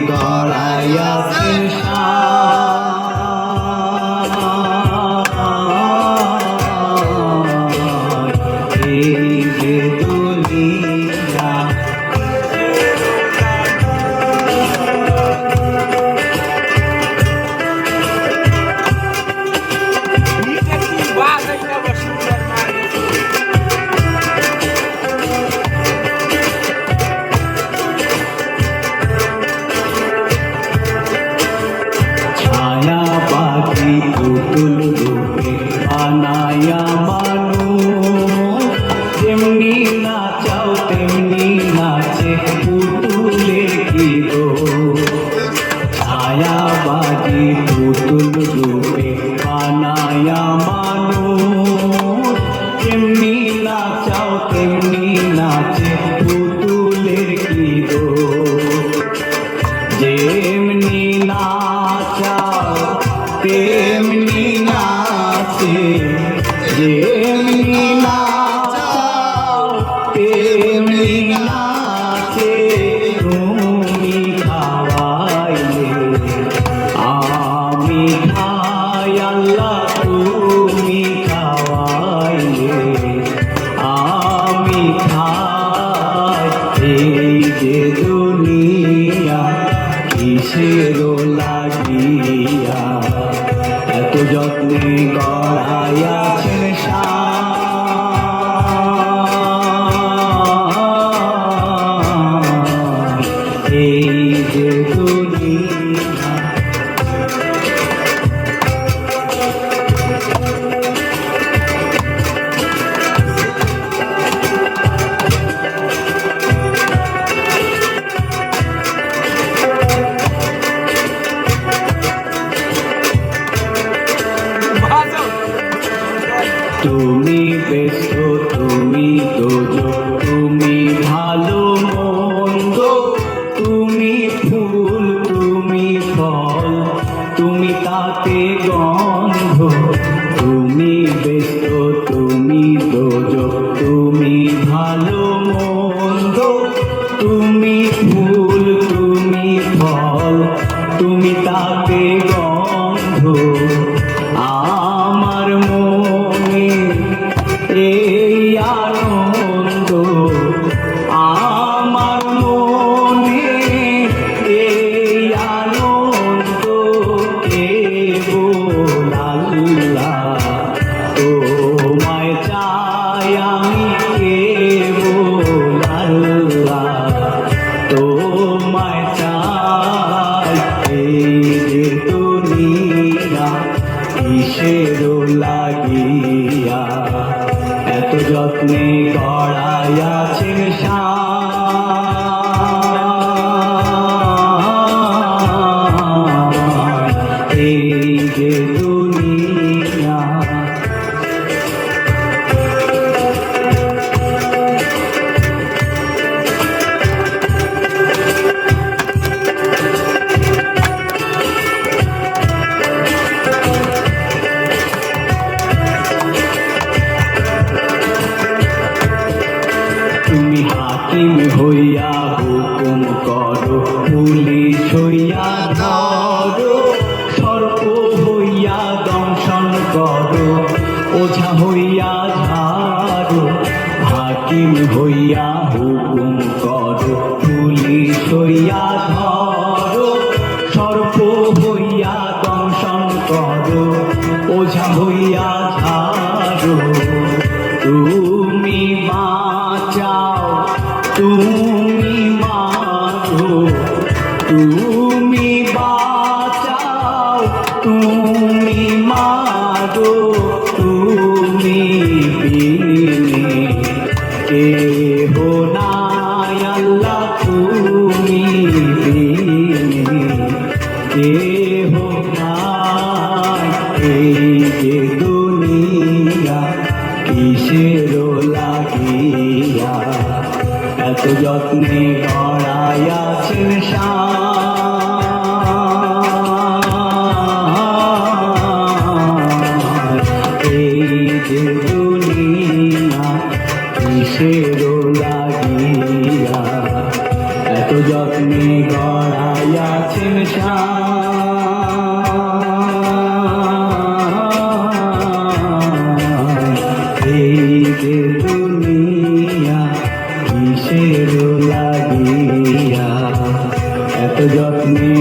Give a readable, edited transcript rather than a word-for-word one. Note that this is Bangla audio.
গড়াইয়াছেন এই যে দুনিয়া পাখি পুতুল রূপে বানায়া মানুষ যেমনি নাচাও তেমনি নাচে পুতুলের কি দোষ ছায়াবাদী পুতুল রূপে বানায়া মানুষ যেমনি নাচাও তেমনি নাচে পুতুলের কি দোষ যেমনি নাচাও তেমনি নাচে যেমনি নাচাও তেমনি নাচে তুমি খাওয়াইলে আমি খাই আল্লাহ তুমি খাওয়াইলে আমি খাই এই যে দুনিয়া কিসের লাগিয়া এত যত্নে গড়াইয়াছেন এই যে দুনিয়া তুমি ব্যস্ত তুমি দোজো তুমি ভালো মন্দ তুমি ফুল তুমি ফল তুমি তাতে গন্ধ তুমি ব্যস্ত তুমি দোজো তুমি ভালো মন্দ তুমি ফুল তুমি ফল তুমি তাতে গন্ধ আমার মনে এই আনন্দ আমার মনে এই আনন্দ কেবল আল্লাহ তোমায় চাই আমি কেবল আল্লাহ তোমায় চাই এই যে দুনিয়া কিসের লাগিয়া এত যত্নে গড়াইয়াছেন এই যে দুনিয়া তুমি হাকিম হইয়া হুকুম করো পুলিশ হইয়া ধরো সর্প হইয়া দংশন করো ওঝা হইয়া ঝাড়ো হাকিম হইয়া হুকুম করো পুলিশ হইয়া ধরো সর্প হইয়া দংশন করো ওঝা হইয়া ঝাড়ো তুমি বাঁচাও তুমি মারো তুমি বাঁচাও তুমি মারো তুমি বিনে কেহ নাই আল্লাহ তুমি বিনে কেহ নাই এই যে দুনিয়া কিসের লাগিয়া এত যত্নে গড়াইয়াছেন এই যে দুনিয়া কিসের লাগিয়া এত যত্নে গড়াইয়া আছেন এই যে দুনিয়া কিসের লাগিয়া এত যত্নে